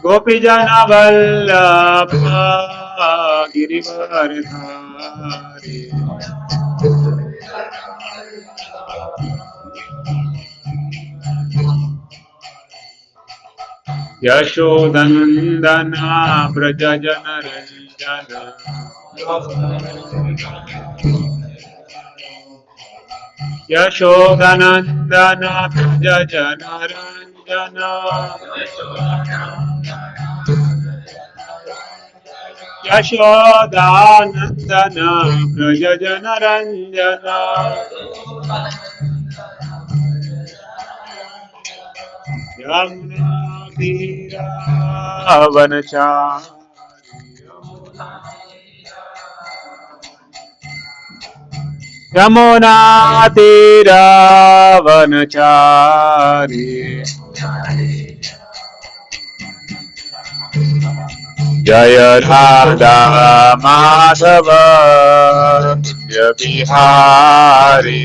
गोपीजन वल्लभा गिरिवरधारी यशोदनंदन व्रज जन रंजन यशोदनंदन व्रज जन रंजन यशोदानंदन व्रज जन रंजन यमुना यमुना तीरावनचारी जय राधा माधव जय बिहारी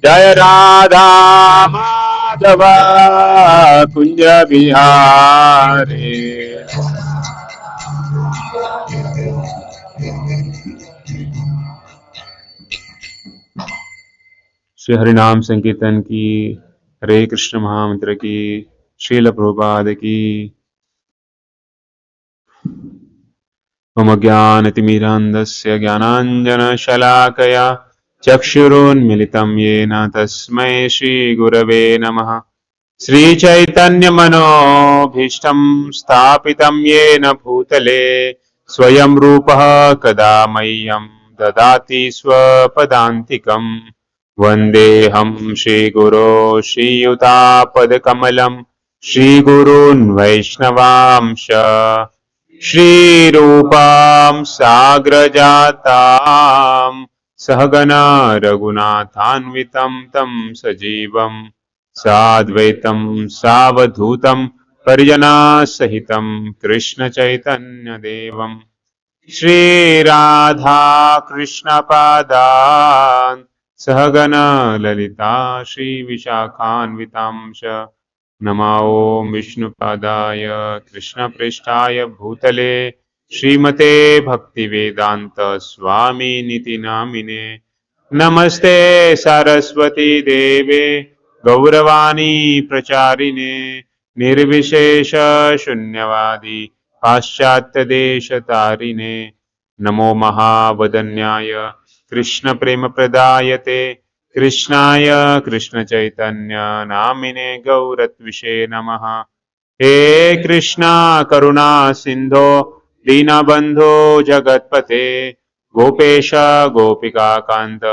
जय राधा माधव कुंज बिहारी श्री हरिनाम संकीर्तन की, हरे कृष्ण महामंत्र की, श्रील प्रभुपाद की। मम ज्ञानतिमिरान्धस्य ज्ञानाञ्जनशलाकया चक्षुरुन्मिलितं येन तस्मै श्रीगुरवे नमः। श्रीचैतन्यमनोभीष्टं स्थापितं येन भूतले स्वयं रूपः कदा मह्यं ददाति स्वपदान्तिकम्। वन्देऽहं श्रीगुरो श्रीयुतापदकमलं श्रीगुरून् वैष्णवांश श्रीरूपां साग्रजातां सहगना रघुनाथान्वितं तं सजीवं साद्वैतं सावधूतं परिजनासहितं कृष्णचैतन्यदेवं श्रीराधा कृष्णपादान् सहगना ललिता श्रीविशाखान्वितांश नमो ॐ विष्णुपादाय कृष्णप्रेष्ठाय भूतले श्रीमते भक्तिवेदान्त स्वामिनिति नामिने। नमस्ते सरस्वती देवे गौरवाणी प्रचारिणे निर्विशेष शून्यवादी पाश्चात्यदेशतारिणे। नमो महावदन्याय कृष्ण प्रेम प्रदायते कृष्णाय कृष्ण चैतन्य नामिने गौरत्विषे नमः। हे कृष्णा करुणा सिंधो दीनबंधो जगत्पते गोपेश गोपिका कांत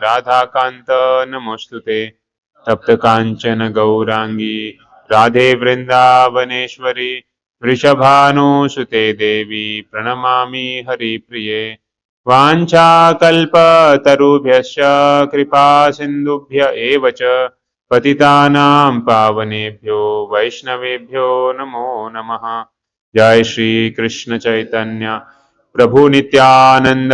राधा कांत नमोस्तुते। तप्त कांचन गौरांगी राधे वृंदावनेश्वरी वृषभानुसुते देवी प्रणमामि हरिप्रिये। वाञ्छाकल्पतरुभ्यश्च कृपा सिन्धुभ्य एव च पतितानां पावनेभ्यो वैष्णवेभ्यो नमो नमः। जय श्री कृष्ण चैतन्य प्रभु नित्यानंद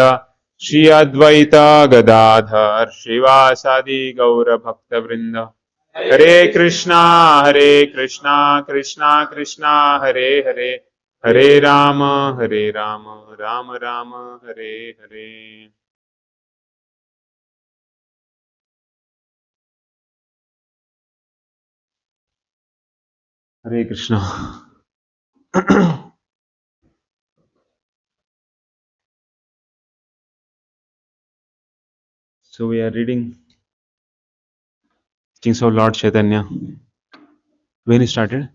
श्री अद्वैत गदाधर श्रीवासादि गौर भक्त वृंद। हरे कृष्णा कृष्णा कृष्णा हरे हरे हरे राम राम राम हरे हरे। हरे Krishna. So we are reading Teachings of Lord Chaitanya. When it started?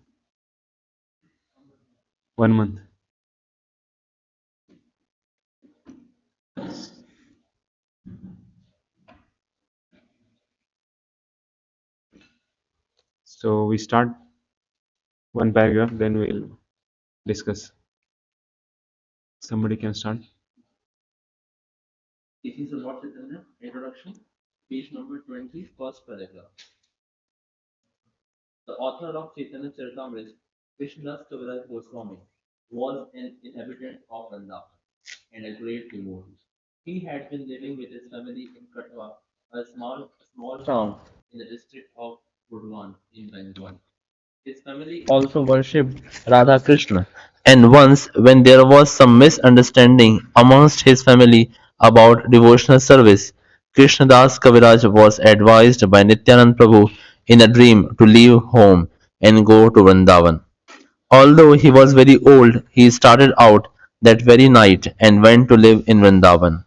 1 month. So we start one paragraph, then we'll discuss. Somebody can start. Teachings of Lord Chaitanya, Introduction, page number 20, first paragraph. The author of Chaitanya Charitamrita, Krishnadas Kaviraj Goswami, was an inhabitant of Vrindavan and a great devotee. He had been living with his family in Katwa a small town in the district of Burdwan in Bengal. His family also worshipped Radha Krishna, and once, when there was some misunderstanding amongst his family about devotional service, Krishnadas Kaviraj was advised by Nityanand Prabhu in a dream to leave home and go to Vrindavan. Although he was very old, he started out that very night and went to live in Vrindavan.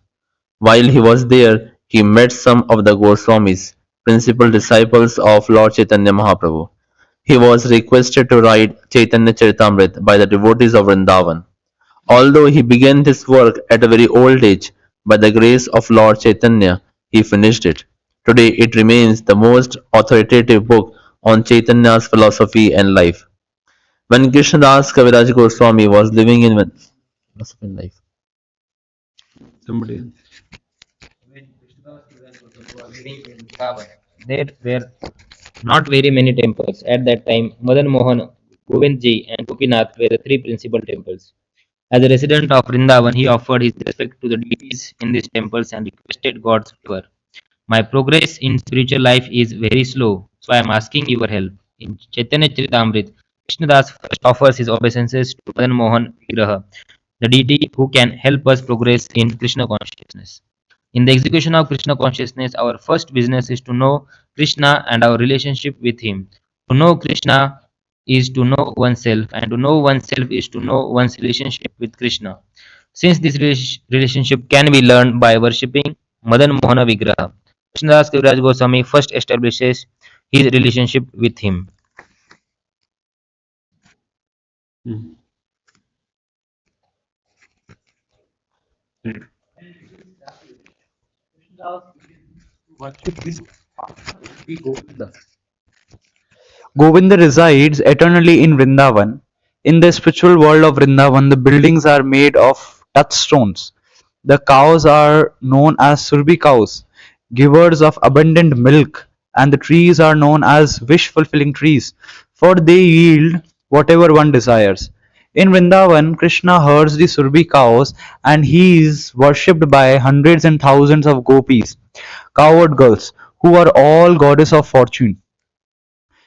While he was there, he met some of the Goswamis, principal disciples of Lord Chaitanya Mahaprabhu. He was requested to write Chaitanya Charitamrita by the devotees of Vrindavan. Although he began this work at a very old age, by the grace of Lord Chaitanya, he finished it. Today it remains the most authoritative book on Chaitanya's philosophy and life. When Krishnadas Kaviraj Goswami was living in philosophy and life. Somebody. When Krishnadas Kaviraj Goswami was living in Vrindavan, there were not very many temples. At that time, Madan Mohan, Govindji, and Gopinath were the three principal temples. As a resident of Vrindavan, he offered his respect to the deities in these temples and requested God's favor. My progress in spiritual life is very slow, so I am asking your help. In Chaitanya Charitamrita, Krishnadas first offers his obeisances to Madan Mohan Vigraha, the deity who can help us progress in Krishna consciousness. In the execution of Krishna consciousness, our first business is to know Krishna and our relationship with Him. To know Krishna is to know oneself, and to know oneself is to know one's relationship with Krishna. Since this relationship can be learned by worshipping Madan Mohana Vigraha, Krishnadas Kaviraj Goswami first establishes his relationship with him. Hmm. Govinda resides eternally in Vrindavan. In the spiritual world of Vrindavan, the buildings are made of touchstones. The cows are known as Surbi cows, givers of abundant milk, and the trees are known as wish fulfilling trees, for they yield whatever one desires. In Vrindavan, Krishna herds the Surbi cows and he is worshipped by hundreds and thousands of gopis, cowherd girls, who are all goddess of fortune.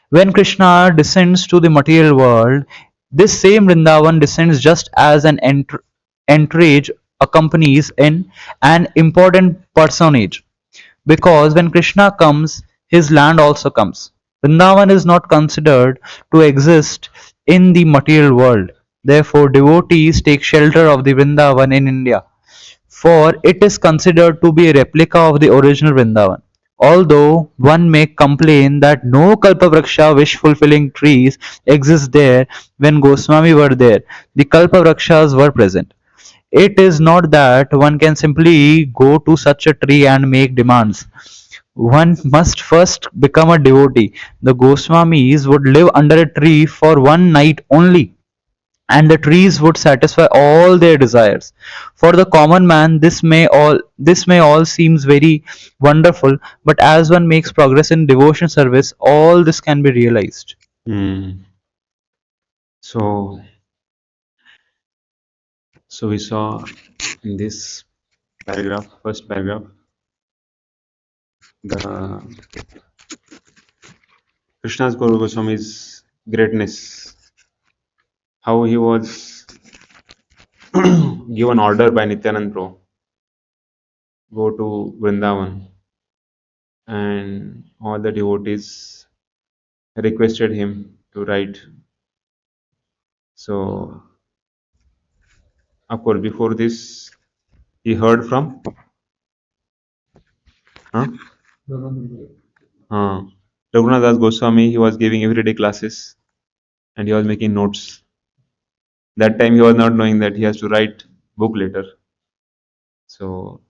When Krishna descends to the material world, this same Vrindavan descends just as an entourage accompanies in an important personage. Because when Krishna comes, his land also comes. Vrindavan is not considered to exist in the material world. Therefore, devotees take shelter of the Vrindavan in India, for it is considered to be a replica of the original Vrindavan. Although one may complain that no Kalpavraksha wish fulfilling trees exist there, when Goswami were there, the Kalpavrakshas were present. It is not that one can simply go to such a tree and make demands. One must first become a devotee. The Goswamis would live under a tree for one night only, and the trees would satisfy all their desires. For the common man, this may all seems very wonderful, but as one makes progress in devotion service, all this can be realized. Hmm. So, so we saw in this paragraph, first paragraph, the Krishna's Guru Goswami's greatness, how he was given order by Nityanand Prabhu, go to Vrindavan, and all the devotees requested him to write. So, of course, before this, he heard from huh? Uh, Raghunath Das Goswami. He was giving everyday classes and he was making notes. That time he was not knowing that he has to write book later. So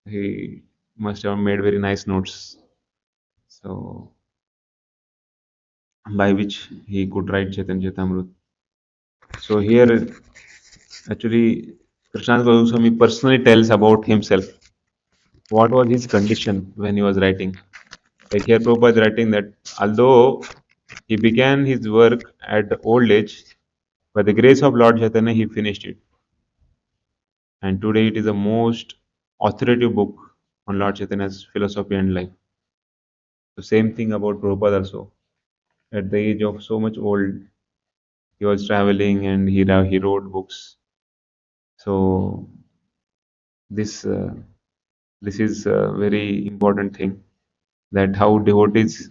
he must have made very nice notes. So by which he could write Chaitanya Charitamrita. So here actually Krishna Goswami personally tells about himself. What was his condition when he was writing? Like here Prabhupada is writing that although he began his work at the old age, by the grace of Lord Chaitanya he finished it. And today it is the most authoritative book on Lord Chaitanya's philosophy and life. The same thing about Prabhupada also. At the age of so much old, he was traveling and he wrote books. So this this is a very important thing, that how devotees,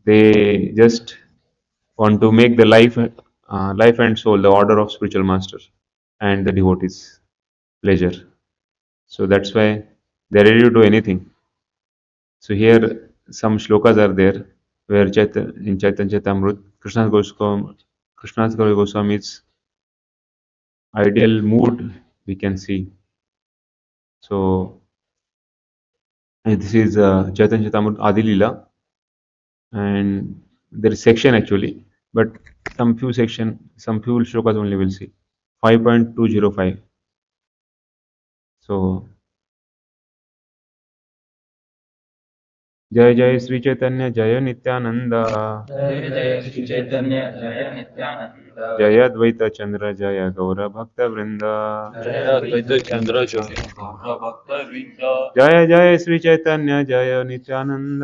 they just want to make the life and soul the order of spiritual master and the devotees pleasure. So that's why they're ready to do anything. So here some shlokas are there where in Chaitanya Charitamrita, Krishna's Goswami's ideal mood we can see. So this is Chaitanya Charitamrita Adi Leela, and there is section actually, but some few shlokas only we'll see. 5.205. So जय जय श्री चैतन्य जय नित्यानंद जय जय श्री चैतन्य जय नित्यानंद जय अद्वैत चंद्र जय गौर भक्त वृंद जय अद्वैत चंद्र जय गौर भक्त वृंद जय जय श्री चैतन्य जय नित्यानंद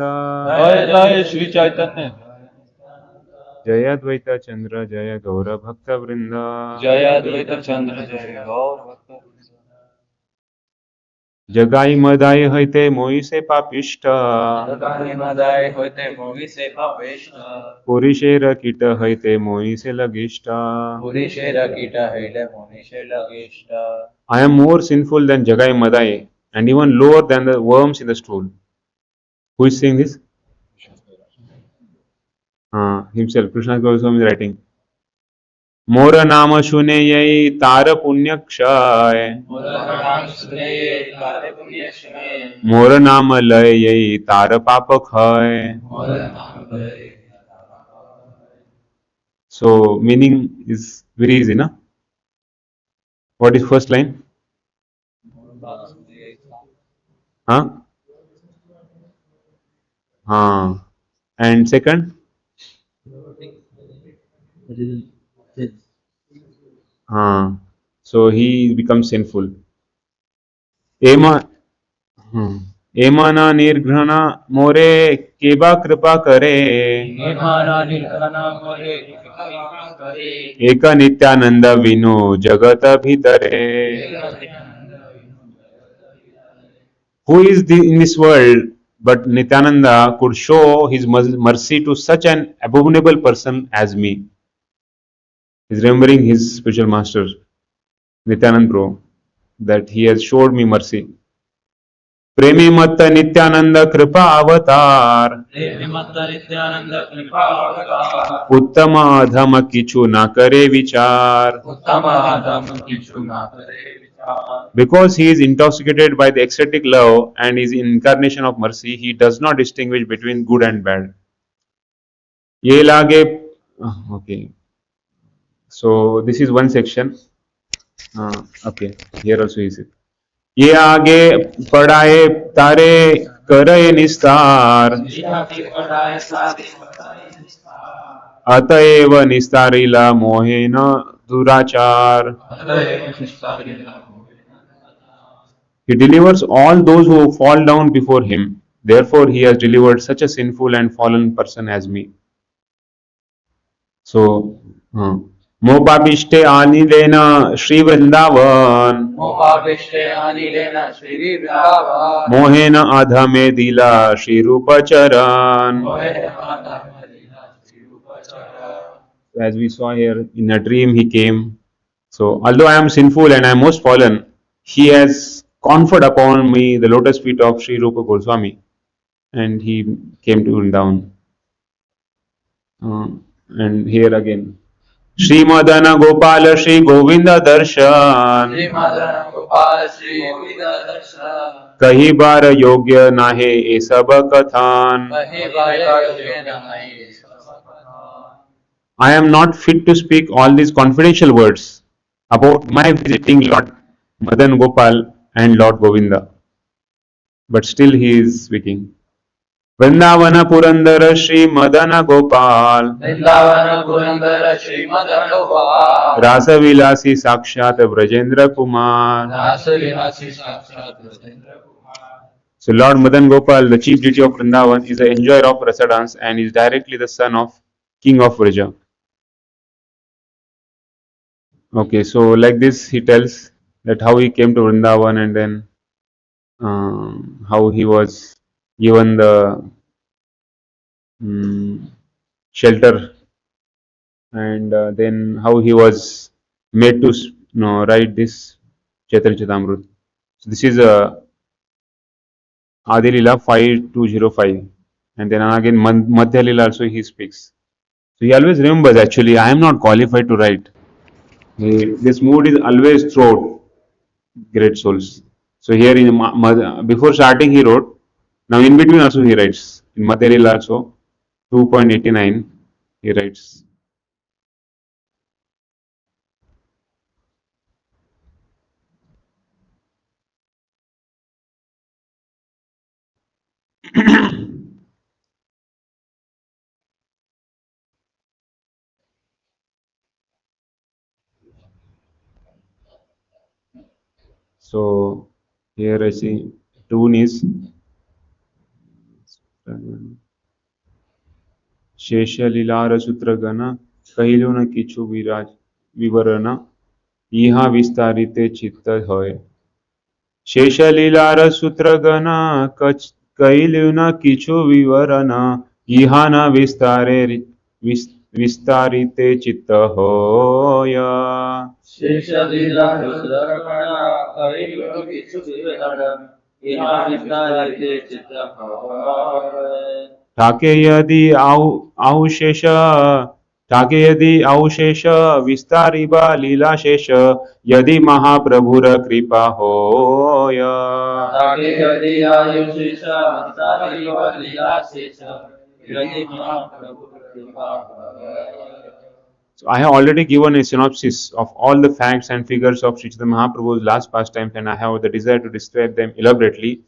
जय जय श्री चैतन्य जय अद्वैत चंद्र जय गौर भक्त वृंद जय अद्वैत चंद्र जय गौर भक्त वृंद जगाई मदाई हईते मोई से पापिष्ट जगाई मदाई होते मोहि से पापिष्ट पुरुषेर कीट हईते मोई से लगिष्ट पुरी शेर कीट हईले मोहि से लगिष्ट I am more sinful than Jagai Madai and even lower than the worms in the stool. Who is saying this? Himself. Krishna Goswami is writing. Mora nama shune yai tara punya kshay. Mora nama lay yai tara papa khay. So meaning is very easy, na? What is first line? Huh? And second? So he becomes sinful. Ema Emana nirghana more keba kripa kare. Eka nityananda vinu jagata bhitare. Who is in this world but Nityananda could show his mercy to such an abominable person as me? He's remembering his spiritual master, Nityanand Bro, that he has showed me mercy. Premi matta Nityananda kripa avatar. Uttama adhama kichu na kare vichar. Because he is intoxicated by the ecstatic love and is in incarnation of mercy, he does not distinguish between good and bad. Ye lage, okay. So this is one section. Okay, here also is it. ये आगे पढ़ाए तारे करे निस्तार अतएव निस्तारिला मोहेन दुराचार. He delivers all those who fall down before him. Therefore, he has delivered such a sinful and fallen person as me. So, Mopapishte Anilena Shri Vrindavan. Mohena Adhame Dila Shri Rupa Charan. As we saw here, in a dream he came. So, although I am sinful and I am most fallen, he has conferred upon me the lotus feet of Sri Rupa Goswami, and he came to Vrindavan. And here again, Shri Madana Gopala Shri Govinda Darshan. Kahi bar yogya nahe e sab kathan. I am not fit to speak all these confidential words about my visiting Lord Madan Gopal and Lord Govinda. But still he is speaking. Vrindavana Purandara Shri Madana Gopal. Rasa Vilasi Sakshat Vrajendra Kumar. So Lord Madan Gopal, the chief deity of Vrindavan, is the enjoyer of rasa dance and is directly the son of King of Vraja. Okay, so like this he tells that how he came to Vrindavan and then how he was given the shelter and then how he was made to write this Chaitanya Charitamrita. So this is Adi Lila 5205 and then again Madhya Lila also he speaks. So he always remembers actually I am not qualified to write. This mood is always throughout great souls. So here in before starting he wrote. Now in between also he writes. In Madhya Lila also 2.89 he writes. So here I see tune is शेषलीलार सूत्रगण कहिलो न किछु विराज विवरण यहाँ विस्तारिते चित्त होय शेषलीलार सूत्रगण कहिलो न किछु विवरण यहाँ न विस्तारिते चित्त होय ठाके यदि आहुशेष ठाके यदि आहुशेष विस्तारिबा लीलाशेष यदि महाप्रभुर कृपा होय So I have already given a synopsis of all the facts and figures of Sri Chaitanya Mahaprabhu's last pastimes and I have the desire to describe them elaborately.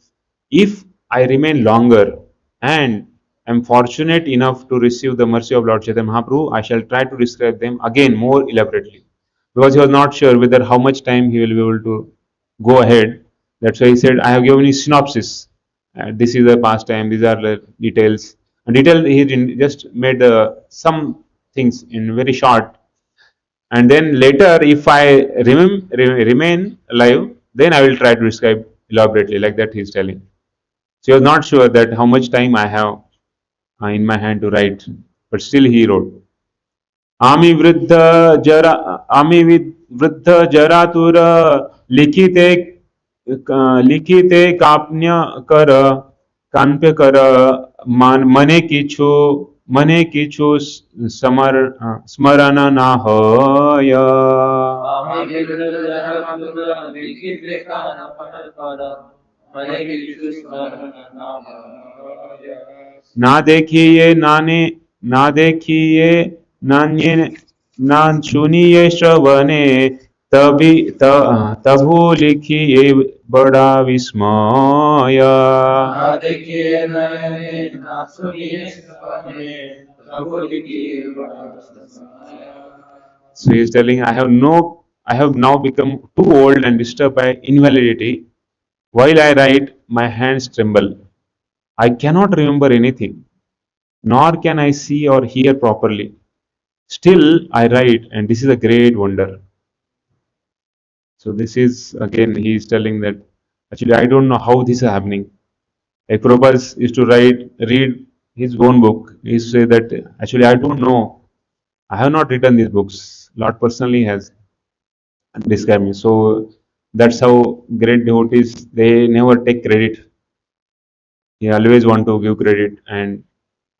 If I remain longer and am fortunate enough to receive the mercy of Lord Chaitanya Mahaprabhu, I shall try to describe them again more elaborately. Because he was not sure whether how much time he will be able to go ahead. That's why he said, I have given you synopsis. This is the pastime, these are the details. And detail he just made some things in very short. And then later, if I remain alive, then I will try to describe elaborately, like that he is telling. So he was not sure that how much time I have in my hand to write, but still he wrote. आमी वृद्ध जरातुर लिखिते काप्य कर मने किछु स्मरण ना होय ना देखिए नान्ये ना सुनिए श्रवणे तभु लिखिए बड़ा विस्मय So he is telling, I have now become too old and disturbed by invalidity. While I write, my hands tremble. I cannot remember anything, nor can I see or hear properly. Still, I write, and this is a great wonder. So this is, again, he is telling that, actually, I don't know how this is happening. Like Prabhupada used to read his own book. He used to say that, actually, I don't know. I have not written these books. Lord personally has described me. So that's how great devotees, they never take credit. They always want to give credit. And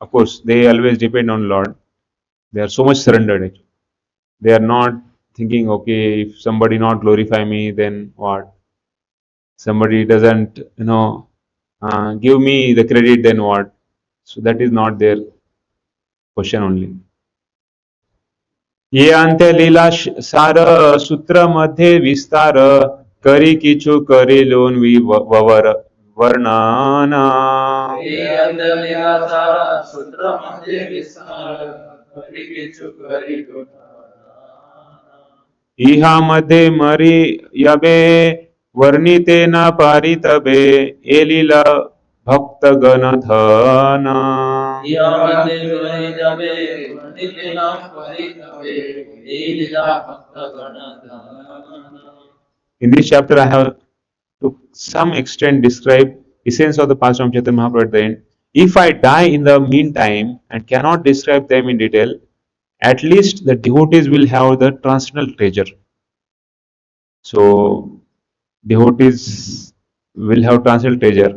of course, they always depend on Lord. They are so much surrendered. They are not thinking, okay, if somebody not glorify me, then what? Somebody doesn't, give me the credit, then what? So that is not their question only. ये अंत्य लीला सार सूत्र मध्ये विस्तार करी किछु करी loan ववर वर्णना इहा मध्ये मरी यबे वर्णिते न पारितबे ए लीला Bhakta Ganadhana. ইয়াতে করে যাবে বন্দিতে নাম করে যাবে এই লীলা ভক্ত গণধানা In this chapter, I have to some extent described essence of the past of Chaitanya Mahaprabhu at the end. If I die in the meantime and cannot describe them in detail, at least the devotees will have the transcendental treasure. So devotees will have transcendental treasure.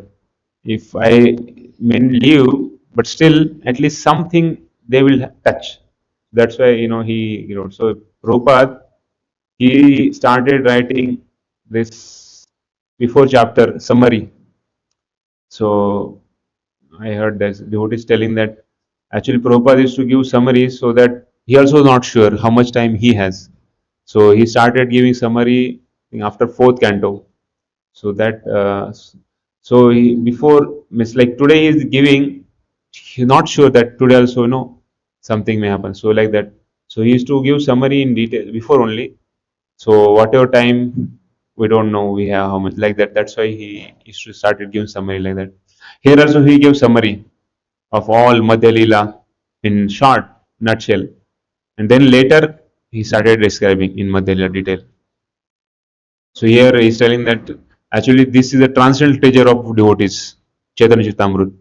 If I may leave, but still at least something they will touch. That's why he wrote. So Prabhupada, he started writing this before chapter summary. So I heard that devotees telling that actually Prabhupada used to give summaries so that he also is not sure how much time he has. So he started giving summary after fourth canto. So that so he, before means like today he is giving, he's not sure that today also something may happen. So like that. So he used to give summary in detail before only. So whatever time we don't know we have how much like that. That's why he used to started giving summary like that. Here also he gave summary of all Madhya Leela in short nutshell, and then later he started describing in Madhya Leela detail. So here he is telling that actually this is a transcendental treasure of devotees, Chaitanya Charitamrita,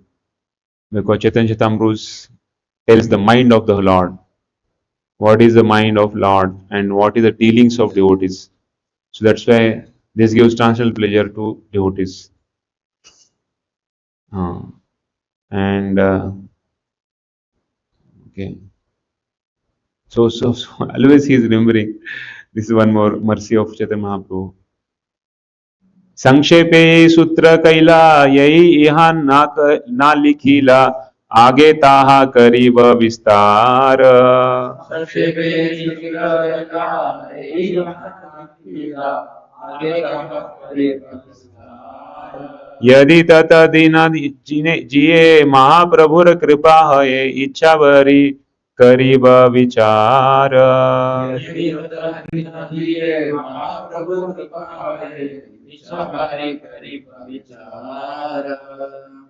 because Chaitanya Charitamrita tells the mind of the Lord. What is the mind of Lord and what is the dealings of devotees. So that's why this gives transcendental pleasure to devotees. And okay. So always he is remembering. This is one more mercy of Chaitanya Mahaprabhu. संक्षेपे सूत्र कैला यही यहाँ ना लिखिला आगे ताहा करीब विस्तार संक्षेपे चिकिरा यही लीला आगे कहा करे यदि तत दिन जिये महाप्रभुर कृपा है इच्छा भरी करीब विचार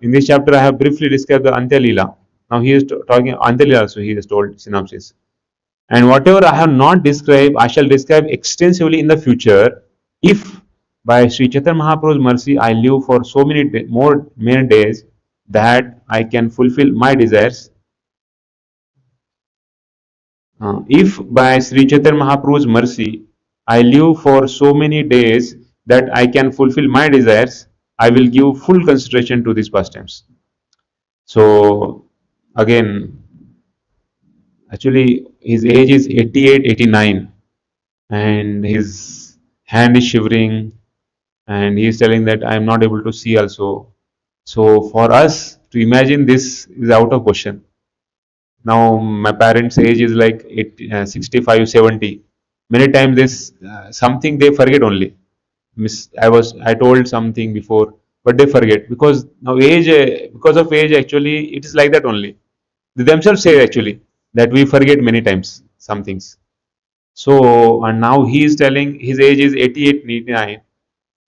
In this chapter, I have briefly described the Antya Leela. Now he is talking Antya Leela also, he has told synopsis. And whatever I have not described, I shall describe extensively in the future, if by Sri Chaitanya Mahaprabhu's mercy I live for so many many days that I can fulfill my desires. If by Sri Chaitanya Mahaprabhu's mercy I live for so many days that I can fulfill my desires, I will give full consideration to these pastimes. So again, actually his age is 88, 89, and his hand is shivering, and he is telling that I am not able to see also. So for us to imagine this is out of question. Now my parents' age is like 65, 70. Many times this something they forget only. I told something before, but they forget because now age because of age actually it is like that only. They themselves say actually that we forget many times some things. So and now he is telling his age is 88, 89.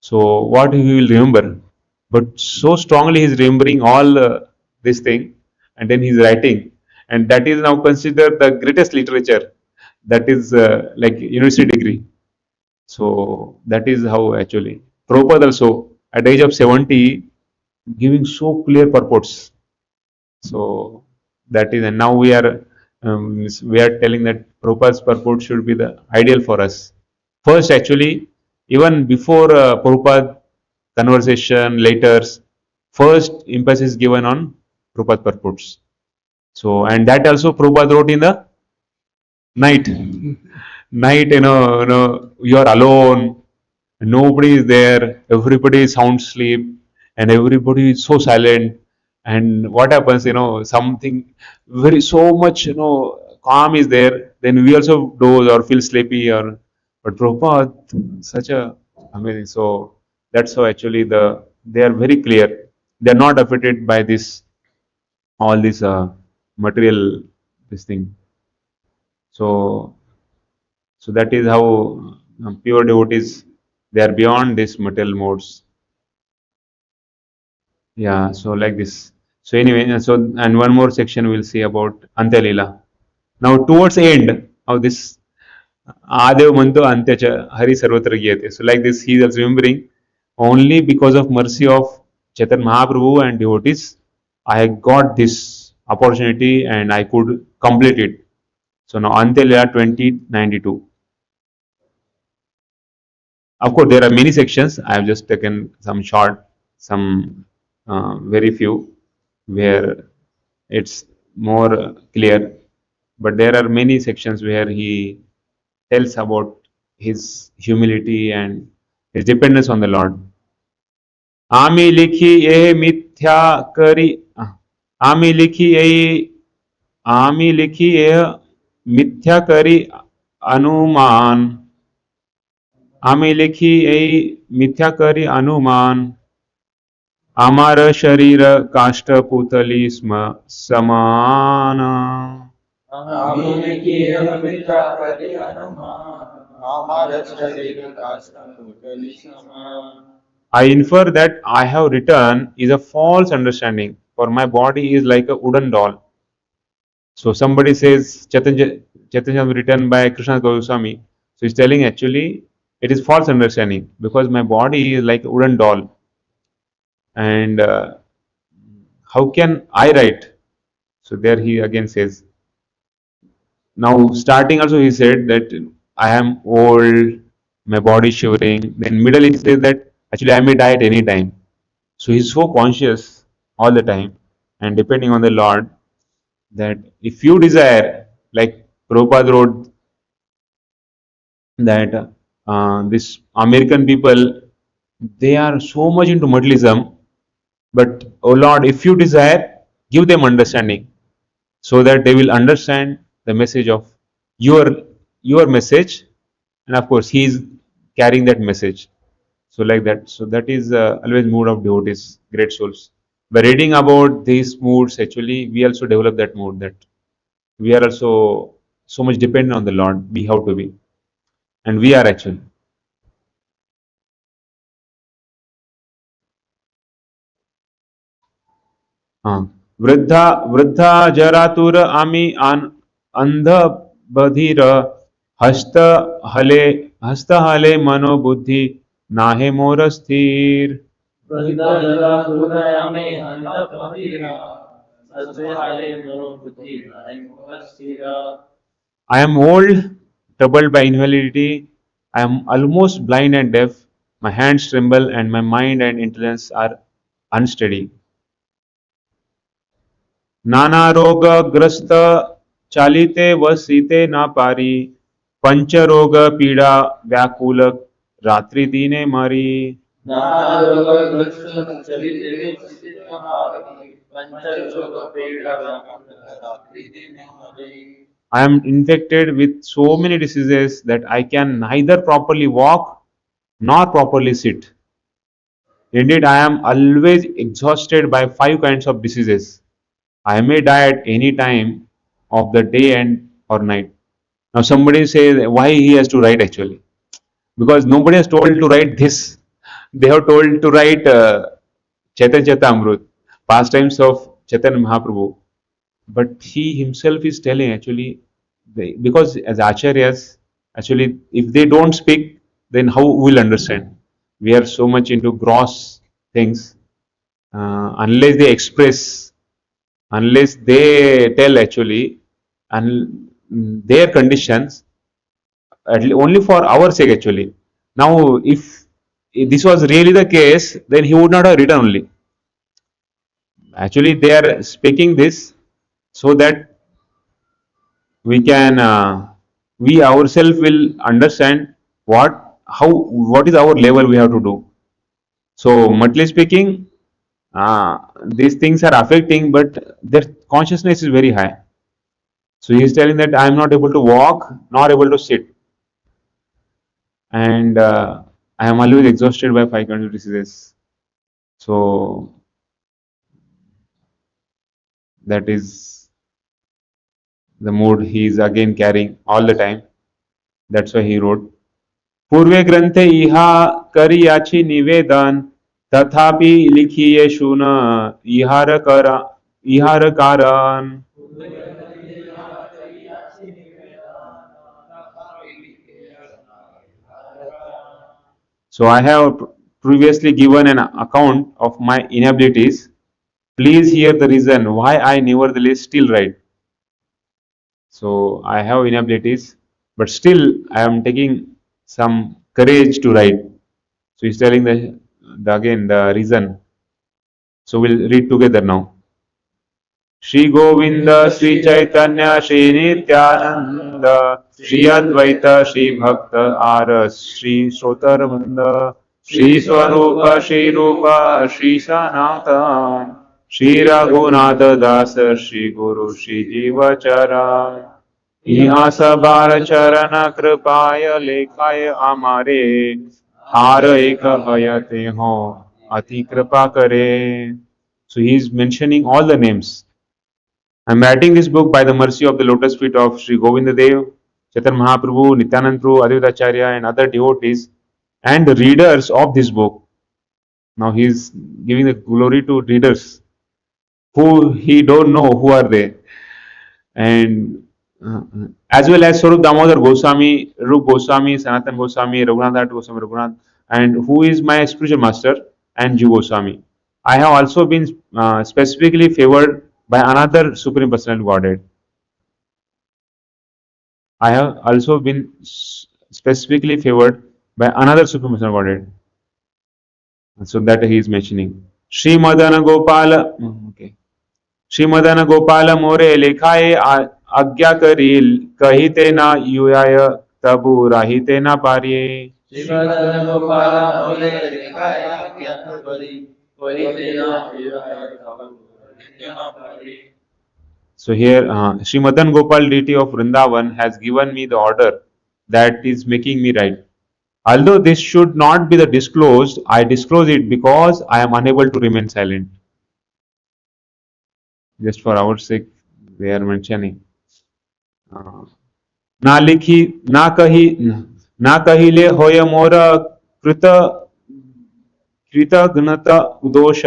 So what he will remember? But so strongly he is remembering all this thing, and then he is writing, and that is now considered the greatest literature. That is like university degree. So that is how actually Prabhupada also at the age of 70 giving so clear purports. So that is, and now we are telling that Prabhupada's purport should be the ideal for us. First, actually, even before Prabhupada conversation, letters, first emphasis given on Prabhupada purports. So, and that also Prabhupada wrote in the night. Night, you are alone, nobody is there, everybody is sound sleep, and everybody is so silent. And what happens, something very so much, calm is there, then we also doze or feel sleepy or, but Prabhupada, such a amazing. So that's how actually they are very clear. They are not affected by this, all this material, this thing. So so that is how pure devotees, they are beyond these material modes. Yeah, so like this. So anyway, and one more section we'll see about Antyalila. Now towards the end of this, Adev Manto Antyacha Hari Sarvatra Giyate. So like this, he is remembering only because of mercy of Chaitanya Mahaprabhu and devotees, I got this opportunity and I could complete it. So now Antyalila 2092. Of course, there are many sections. I have just taken some short, some very few, where it's more clear. But there are many sections where he tells about his humility and his dependence on the Lord. आमी लिखी ये मिथ्या करी आमी लिखी ये आमी लिखी ये मिथ्या करी अनुमान आमी लिखी ये मिथ्या करी अनुमान আমার শরীর কাষ্ঠপুতলি স্ম সমান আমি কি মিথ্যা করি অনুমান আমার শরীর কাষ্ঠ পুতলি সমান I infer that I have written is a false understanding, for my body is like a wooden doll. So somebody says Chaitanya written by Krishna Goswami. So he's telling actually it is false understanding because my body is like a wooden doll. And how can I write? So there he again says, now starting also he said that I am old, my body is shivering. Then middle he says that actually I may die at any time. So he's so conscious all the time and depending on the Lord that if you desire, like Prabhupada wrote that this American people, they are so much into materialism, but oh Lord, if you desire, give them understanding so that they will understand the message of your your message, and of course he is carrying that message. So like that. So that is always mood of devotees, great souls. By reading about these moods, actually, we also develop that mood that we are also so much dependent on the Lord. We have to be, and we are actually. वृद्धा वृद्धा जरातुर आमी अंध बधिर हस्त हले हस्त हले मनोबुद्धि नाहे मोर स्थिर I am old, troubled by invalidity. I am almost blind and deaf. My hands tremble and my mind and intelligence are unsteady. नाना रोग ग्रस्त चालिते वसीते ना पारी पंच रोग पीड़ा व्याकुल रात्रि दीने मारी I am infected with so many diseases that I can neither properly walk nor properly sit. Indeed, I am always exhausted by 5 kinds of diseases. I may die at any time of the day and or night. Now somebody says why he has to write actually, because nobody has told to write this. They have told to write Chaitanya Amrut, pastimes of Chaitanya Mahaprabhu. But he himself is telling actually, because as acharyas, actually, if they don't speak, then how will understand? We are so much into gross things. Unless they express, unless they tell actually, and their conditions, only for our sake actually. Now, if this was really the case, then he would not have written only. Actually, they are speaking this so that we can we ourselves will understand what is our level we have to do. So materially speaking, these things are affecting, but their consciousness is very high. So he is telling that I am not able to walk nor able to sit, and I am always exhausted by 5 kinds of diseases. So that is the mood he is again carrying all the time. That's why he wrote पूर्वे ग्रंथे इहा करी याची निवेदन तथापि लिखिए शुन इहार कारण. So I have previously given an account of my inabilities. Please hear the reason why I nevertheless still write. So I have inabilities, but still I am taking some courage to write. So he's telling the again the reason. So we'll read together now. Shri Govinda, Shri Chaitanya, Shri Nityananda, Shri Advaita, Shri Bhakta Aras, Shri Shrotarvanda, Shri Swarupa, Shri Rupa, Shri Sanatan, Shri Raghunatha Das, Shri Guru, Shri Jivachara. यहाँ सबार चरण कृपाय लेखाय हमारे हार एक हयते हो अति कृपा करे. So he is mentioning all the names. I am writing this book by the mercy of the lotus feet of Sri Govinda Dev, Chaitanya Mahaprabhu, Nityanand Prabhu, Advaita Acharya, and other devotees and the readers of this book. Now he is giving the glory to readers who he don't know who are they, and as well as Swarup Damodar Goswami, Rup Goswami, Sanatan Goswami, Raghunath Goswami, Raghunath, and who is my spiritual master, and Jiva Goswami. I have also been specifically favored by another Supreme Personality Godhead. I have also been specifically favored by another Supreme Personality Godhead. So that he is mentioning. Sri Madana Gopala. Okay. Shri Madan Gopal मोरे लेखाए आज्ञा करील कहिते ना युयाय तबु राहिते ना पारिये. श्री मदन गोपाल मोरे लेखाए आज्ञा करील कहिते ना युयाय तबु राहिते ना पारिये. So here Sri Madan Gopal deity of Vrindavan has given me the order that is making me write. Although this should not be the disclosed, I disclose it because I am unable to remain silent. Just for our sake, they are mentioning. ना लिखी ना कहिले होय मोर कृतघ्नत दोष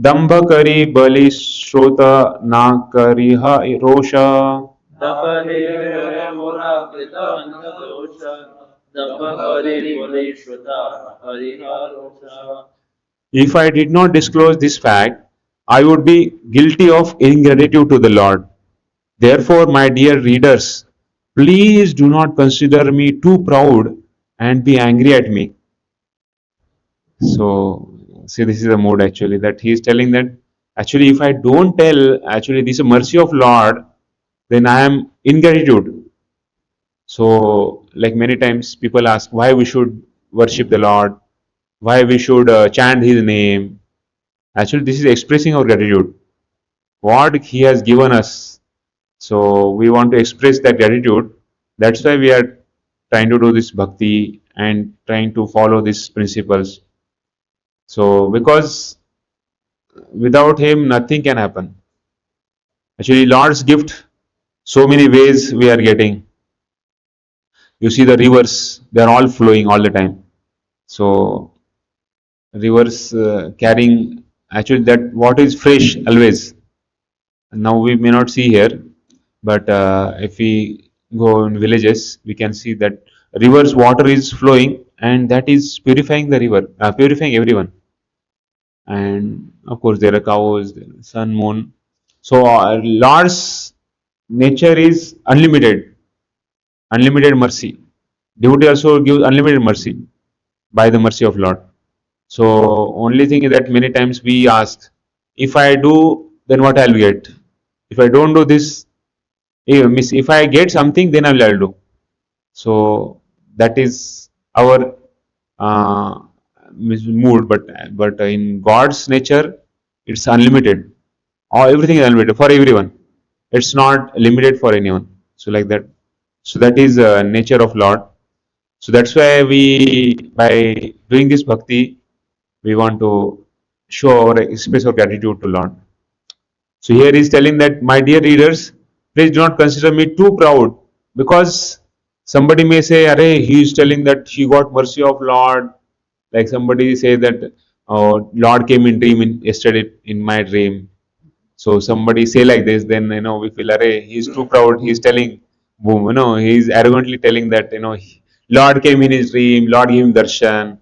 दंभ करी बलि श्रोत ना करिह रोष. If I did not disclose this fact, I would be guilty of ingratitude to the Lord. Therefore, my dear readers, please do not consider me too proud and be angry at me. So, see, this is the mood actually that he is telling that actually, if I don't tell, actually, this is a mercy of Lord, then I am ingratitude. So, like many times, people ask why we should worship the Lord, why we should chant His name. Actually, this is expressing our gratitude. What He has given us. So we want to express that gratitude. That's why we are trying to do this bhakti and trying to follow these principles. So because without Him, nothing can happen. Actually, Lord's gift, so many ways we are getting. You see the rivers, they are all flowing all the time. So rivers carrying actually that what is fresh always. Now we may not see here, but if we go in villages, we can see that rivers water is flowing and that is purifying the river, purifying everyone. And of course there are cows, sun, moon. So Lord's nature is unlimited, unlimited mercy. Devotee also gives unlimited mercy by the mercy of Lord. So only thing is that many times we ask, if I do, then what I'll get? If I don't do this, if I get something, then I'll do. So that is our mood. But in God's nature, it's unlimited. Or everything is unlimited for everyone. It's not limited for anyone. So like that. So that is nature of Lord. So that's why we, by doing this bhakti, we want to show our express our gratitude to Lord. So here he is telling that, my dear readers, please do not consider me too proud, because somebody may say, Arey, he is telling that he got mercy of Lord, Like somebody say that, oh, Lord came in dream yesterday in my dream. So somebody say like this, then we feel, array, he's too proud. He's telling, boom, he's arrogantly telling that Lord came in his dream, Lord gave him darshan.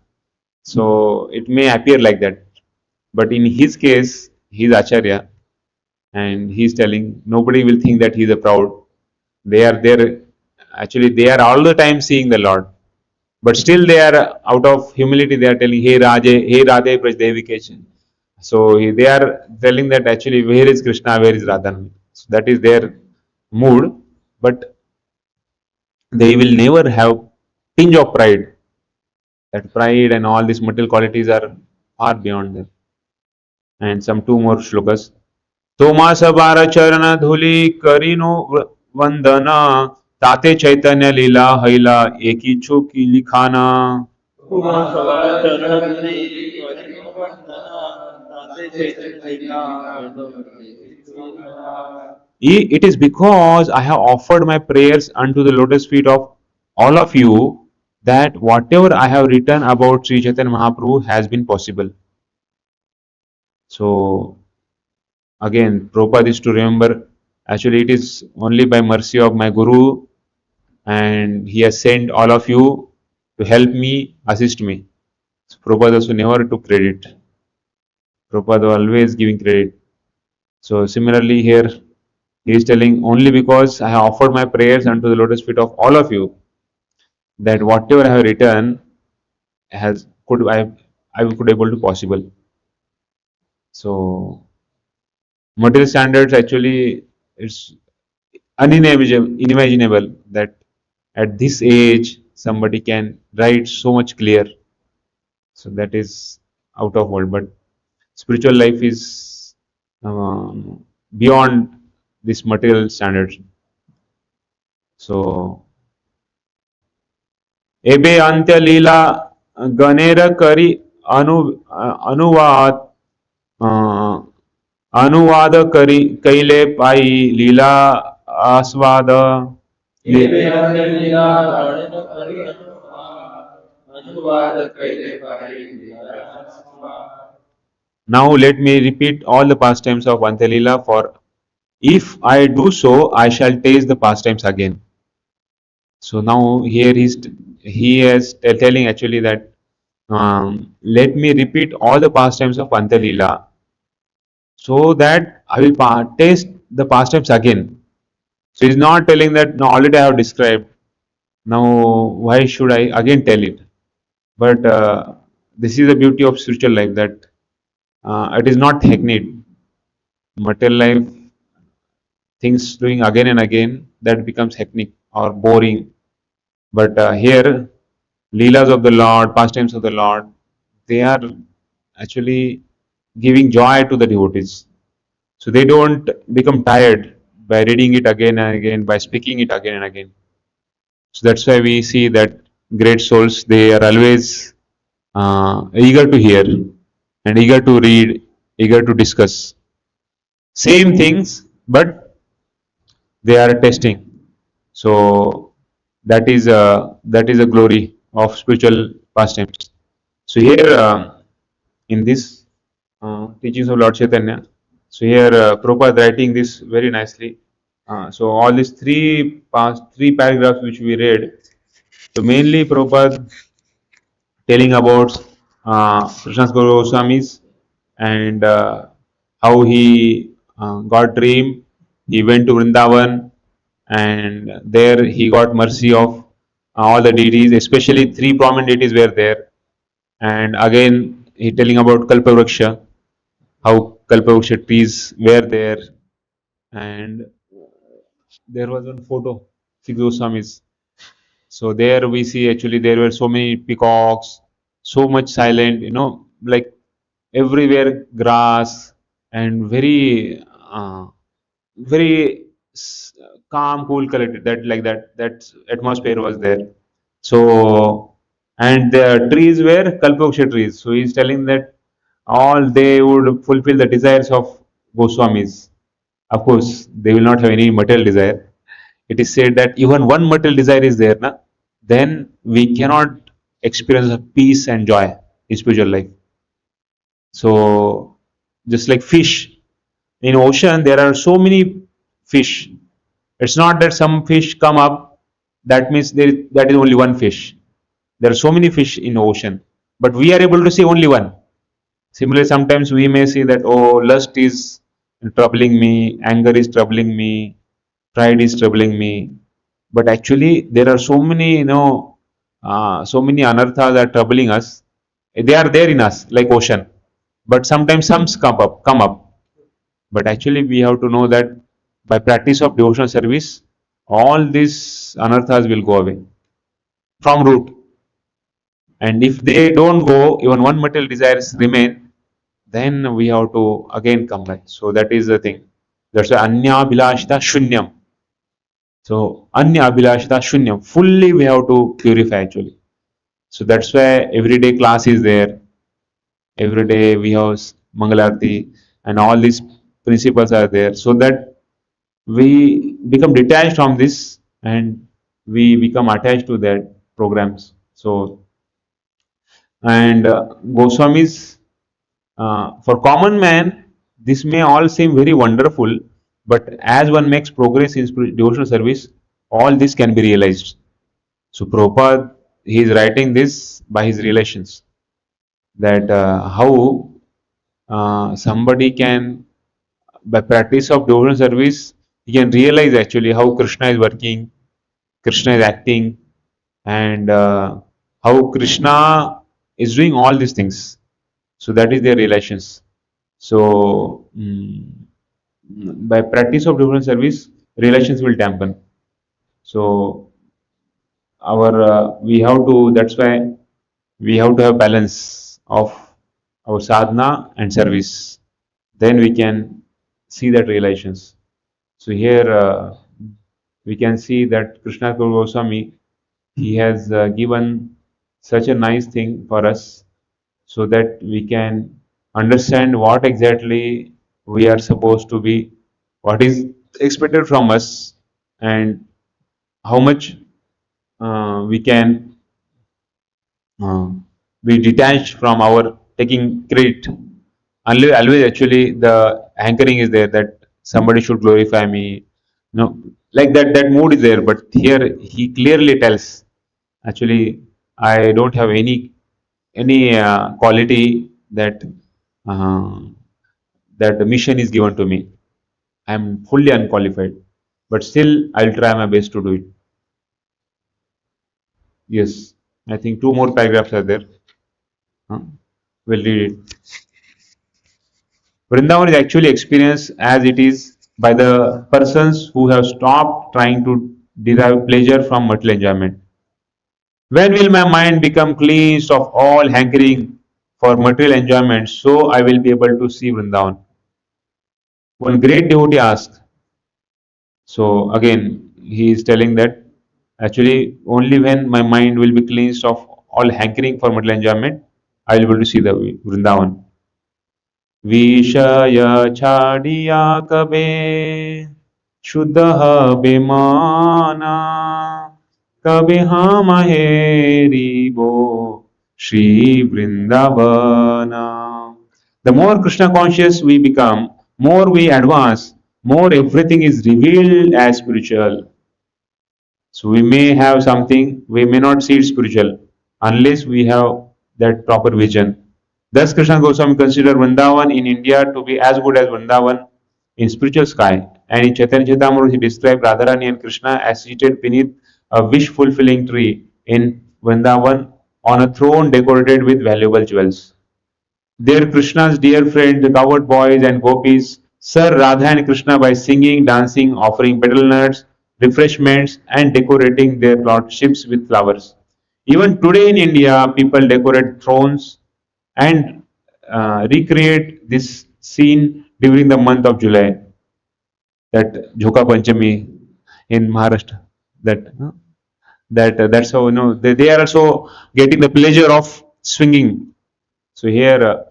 So it may appear like that, but in his case, he's Acharya, and he's telling nobody will think that he's a proud. They are there. Actually, they are all the time seeing the Lord, but still they are out of humility. They are telling, "Hey Raje, hey Radhe Prajdevikeshan." So they are telling that actually, where is Krishna, where is Radha? So that is their mood, but they will never have tinge of pride. That pride and all these material qualities are far beyond them. And some two more shlokas. Tomas बार चरण धूली करिनो वंदना ताते चैतन्य लीला हैला एकी छुकी लिखाना. It is because I have offered my prayers unto the lotus feet of all of you that whatever I have written about Sri Chaitanya Mahaprabhu has been possible. So again, Prabhupada is to remember, actually it is only by mercy of my Guru, and he has sent all of you to help me, assist me. So Prabhupada also never took credit. Prabhupada always giving credit. So similarly here, he is telling, only because I have offered my prayers unto the lotus feet of all of you, that whatever I have written I could able to possible. So material standards, actually it's unimaginable that at this age somebody can write so much clear. So that is out of world. But spiritual life is beyond this material standards. So एबे अंत्य लीला गणेर करी अनुवाद अनुवाद करी कैले पाई लीला आस्वाद. Now let me repeat all the pastimes of Antya-lila, for if I do so, I shall taste the pastimes again. So now here he is telling actually that let me repeat all the pastimes of Antya-lila, so that I will taste the pastimes again. So he's not telling that no, already I have described. Now why should I again tell it? But this is the beauty of spiritual life, that it is not hackneyed. Material life, things doing again and again, that becomes hackneyed or boring. But here, Leelas of the Lord, pastimes of the Lord, they are actually giving joy to the devotees. So they don't become tired by reading it again and again, by speaking it again and again. So that's why we see that great souls, they are always eager to hear and eager to read, eager to discuss. Same things, but they are testing. So that is a glory of spiritual pastimes. So here in this teachings of Lord Chaitanya, so here Prabhupada writing this very nicely. So all these three paragraphs which we read, so mainly Prabhupada telling about Krishnadas Goswamis and how he got dream. He went to Vrindavan, and there he got mercy of all the deities, especially three prominent deities were there. And again he telling about Kalpavruksha, how Kalpavruksha trees were there, and there was one photo, six Goswamis. So there we see actually there were so many peacocks, so much silent, like everywhere grass, and very calm, cool, collected. That atmosphere was there. So and the trees were Kalpaksha trees. So he's telling that all they would fulfill the desires of Goswamis. Of course, they will not have any material desire. It is said that even one material desire is there, then we cannot experience peace and joy his spiritual life. So just like fish in ocean, there are so many fish. It's not that some fish come up, that means that is only one fish. There are so many fish in ocean, but we are able to see only one. Similarly, sometimes we may see that, oh, lust is troubling me, anger is troubling me, pride is troubling me. But actually, there are so many, so many anarthas are troubling us. They are there in us, like ocean. But sometimes some come up. But actually, we have to know that by practice of devotional service, all these anarthas will go away from root. And if they don't go, even one material desires remain, then we have to again come back. So that is the thing. That's why anya abhilashita shunyam. So anya abhilashita shunyam. Fully we have to purify actually. So that's why everyday class is there. Every day we have Mangalarti and all these principles are there so that we become detached from this and we become attached to that programs. So and Goswamis, for common man, this may all seem very wonderful, but as one makes progress in devotional service, all this can be realized. So Prabhupada, he is writing this by his relations, that how somebody can, by practice of devotional service, he can realize actually how Krishna is working, Krishna is acting, and how Krishna is doing all these things. So that is their relations. So by practice of devotional service, relations will dampen. So our we have to. That's why we have to have balance of our sadhana and service. Then we can see that relations. So here we can see that Krishna Goswami, he has given such a nice thing for us so that we can understand what exactly we are supposed to be, what is expected from us, and how much we can uh, be detached from our taking credit. Always, actually, the anchoring is there that somebody should glorify me. No, like that mood is there. But here he clearly tells, actually, I don't have any quality uh, that the mission is given to me. I am fully unqualified, but still I'll try my best to do it. Yes, I think two more paragraphs are there. Huh? We'll read it. Vrindavan is actually experienced as it is by the persons who have stopped trying to derive pleasure from material enjoyment. When will my mind become cleansed of all hankering for material enjoyment so I will be able to see Vrindavan? One great devotee asked. So again, he is telling that actually only when my mind will be cleansed of all hankering for material enjoyment, I will be able to see the Vrindavan. विषय छाड़िया कबे शुद्ध बेमाना कबे हम हेरी बो Shri Vrindavana. The more Krishna conscious we become, more we advance, more everything is revealed as spiritual. So we may have something, we may not see it spiritual unless we have that proper vision. Thus, Krishna Goswami considered Vrindavan in India to be as good as Vrindavan in spiritual sky. And in Chaitanya Charitamrita, he described Radharani and Krishna as seated beneath a wish-fulfilling tree in Vrindavan on a throne decorated with valuable jewels. There, Krishna's dear friend, the cowherd boys and gopis, serve Radha and Krishna by singing, dancing, offering petal nuts, refreshments, and decorating their lordships with flowers. Even today in India, people decorate thrones and recreate this scene during the month of July, that Jhoka Panchami in Maharashtra. That's how they are also getting the pleasure of swinging. So here,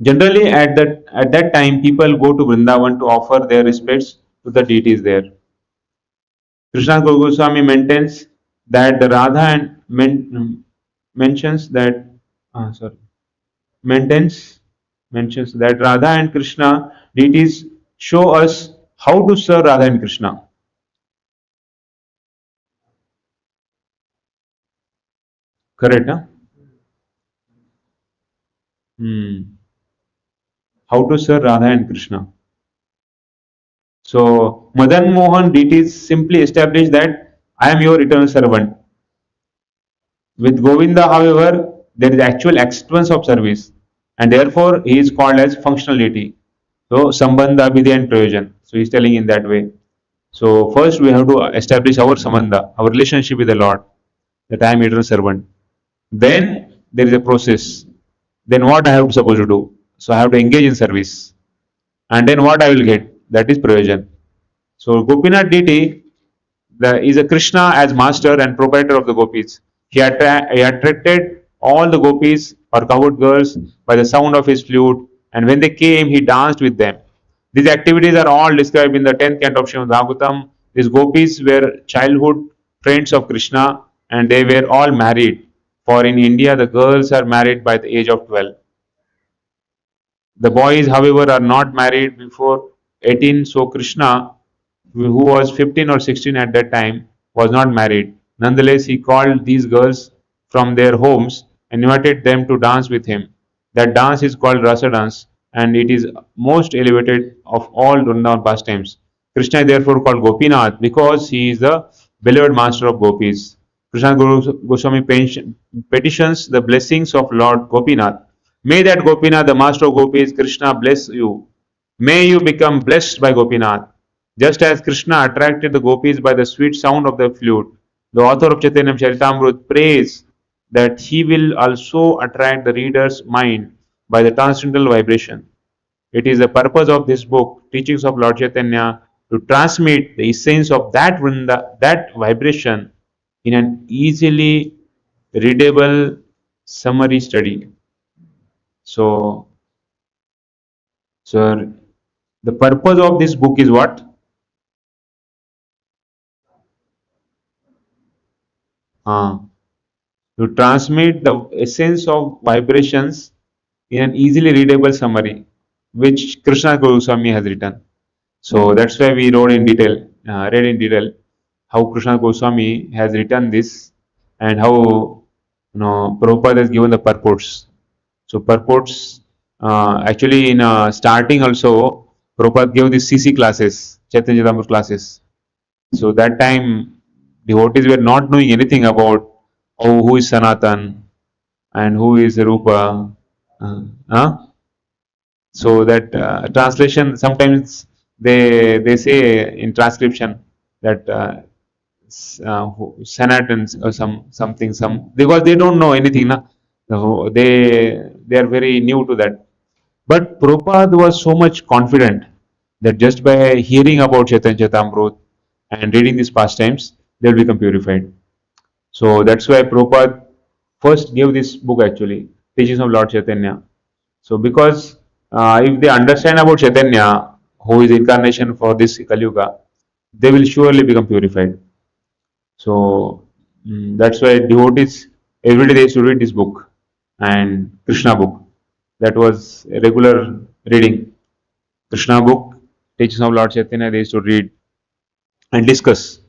generally at that time, people go to Vrindavan to offer their respects to the deities there. Krishna Goswami maintains that the Radha and mentions that sorry, maintains mentions that Radha and Krishna deities show us how to serve Radha and Krishna. Correct, huh? Hmm. How to serve Radha and Krishna. So Madan Mohan deities simply establish that I am your eternal servant. With Govinda, however, there is actual acceptance of service, and therefore he is called as functional deity. So Sambandha, Abhidhi, and Prayojan. So he is telling in that way. So first we have to establish our sambandha, our relationship with the Lord, that I am eternal servant. Then there is a process. Then what I have to supposed to do? So I have to engage in service. And then what I will get? That is Prayojan. So Gopinath deity is a Krishna as master and proprietor of the gopis. He attracted all the gopis or cowherd girls by the sound of his flute, and when they came, he danced with them. These activities are all described in the 10th canto of Srimad Bhagavatam. These gopis were childhood friends of Krishna, and they were all married. For in India, the girls are married by the age of 12. The boys, however, are not married before 18, so Krishna, who was 15 or 16 at that time, was not married. Nonetheless, he called these girls from their homes and invited them to dance with him. That dance is called Rasa dance, and it is most elevated of all Vrindavan pastimes. Krishna is therefore called Gopinath because he is the beloved master of gopis. Krishna Goswami petitions the blessings of Lord Gopinath. May that Gopinath, the master of gopis, Krishna, bless you. May you become blessed by Gopinath. Just as Krishna attracted the gopis by the sweet sound of the flute, the author of Chaitanya Charitamrita prays that he will also attract the reader's mind by the transcendental vibration. It is the purpose of this book, Teachings of Lord Chaitanya, to transmit the essence of that vibration in an easily readable summary study. So, sir, the purpose of this book is what? Uh, to transmit the essence of vibrations in an easily readable summary, which Krishna Goswami has written. So that's why we read in detail how Krishna Goswami has written this and how Prabhupada has given the purports. So purports actually in starting also Prabhupada gave the CC classes, Chaitanya Charitamrita classes. So that time devotees were not knowing anything about who is Sanatan and who is Rupa. Huh? So that translation sometimes they say in transcription that Sanatans or some because they don't know anything. Na? So they are very new to that. But Prabhupada was so much confident that just by hearing about Chaitanya Charitamrita and reading these pastimes, they will become purified. So that's why Prabhupada first gave this book actually, Teachings of Lord Chaitanya. So because if they understand about Chaitanya, who is incarnation for this Kali Yuga, they will surely become purified. So that's why devotees every day they used to read this book and Krishna book. That was a regular reading. Krishna book, Teachings of Lord Chaitanya, they used to read and discuss.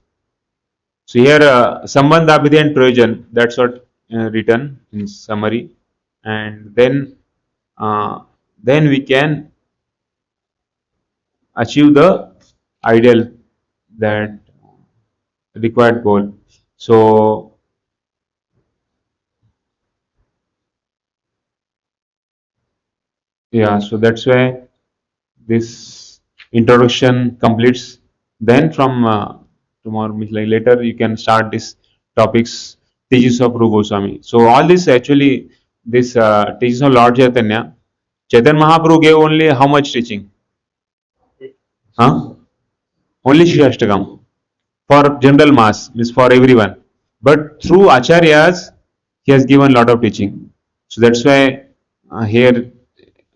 So here, Sambandha, Abhidhi and Prayojan, that's what written in summary. And uh, then we can achieve the ideal, that required goal. So yeah, so that's why this introduction completes. Then from tomorrow, means like later, you can start this topics, teachings of Rupa Goswami. So all this actually, this teachings of Lord Chaitanya, Chaitanya Mahaprabhu gave only how much teaching? Huh? Only Shikshashtakam for general mass, means for everyone. But through Acharyas, he has given lot of teaching. So that's why here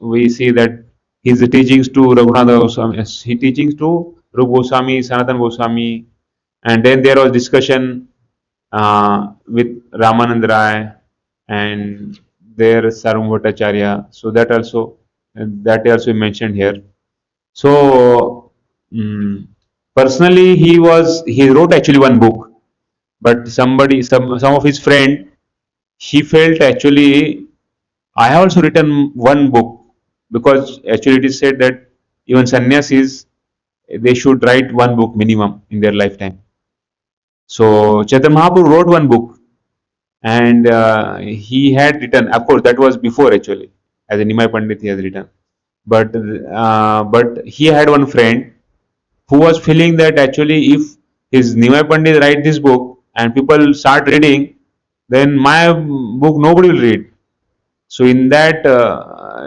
we see that his teachings to Raghunath Goswami, he teachings to Rupa Goswami, Sanatan Goswami, and then there was discussion with Ramanand Rai, and there Sarvam Bhattacharya. So that also mentioned here. So personally, he wrote actually one book, but some of his friend, he felt actually I have also written one book, because actually it is said that even sannyasis, they should write one book minimum in their lifetime. So Chaitanya Mahaprabhu wrote one book, and he had written. Of course, that was before actually, as a Nimai Pandit he has written. But he had one friend who was feeling that actually if his Nimai Pandit write this book and people start reading, then my book nobody will read. So in that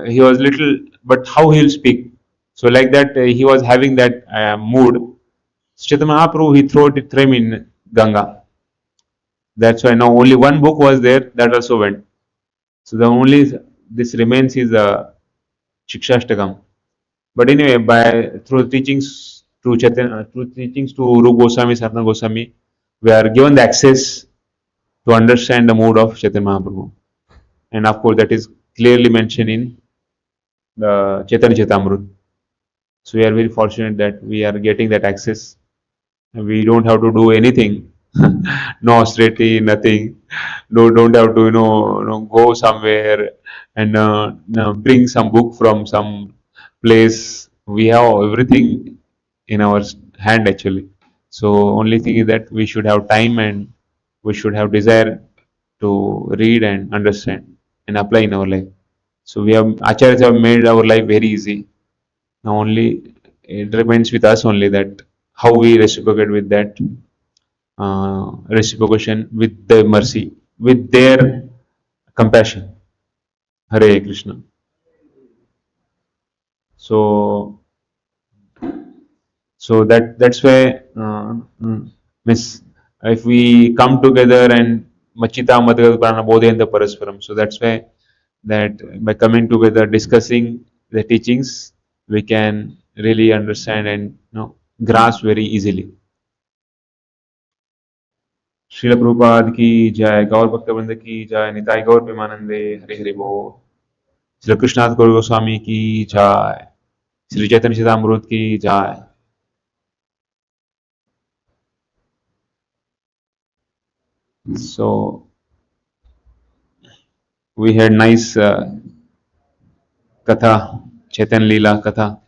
he was little, but how he will speak. So like that he was having that mood. Chaitanya Mahaprabhu, he threw him in Ganga. That's why now only one book was there, that also went. So the only this remains is Shikshashtakam. But anyway, by through teachings to Chaitanya, through teachings to Rupa Goswami, Sanatana Goswami, we are given the access to understand the mood of Chaitanya Mahaprabhu. And of course, that is clearly mentioned in the Chaitanya Chaitamrut. So we are very fortunate that we are getting that access. We don't have to do anything, no austerity, nothing. No, don't have to go somewhere and bring some book from some place. We have everything in our hand actually. So only thing is that we should have time and we should have desire to read and understand and apply in our life. So we have acharyas have made our life very easy. Now only it remains with us only that how we reciprocate with that reciprocation with the mercy, with their compassion. Hare Krishna. So that's why miss if we come together and machita madhya prana bodhayanta parasparam. So that's why that by coming together discussing the teachings we can really understand and grasp very easily. Srila Prabhupada की जय, गौर भक्तवृंद की जय, निताई गौर प्रेमानंदे, हरे हरे बोल। श्री कृष्णाथ गौर गोस्वामी की जय, श्री चैतन्य चरितामृत की जय। So we had nice katha, Chaitanya Leela katha.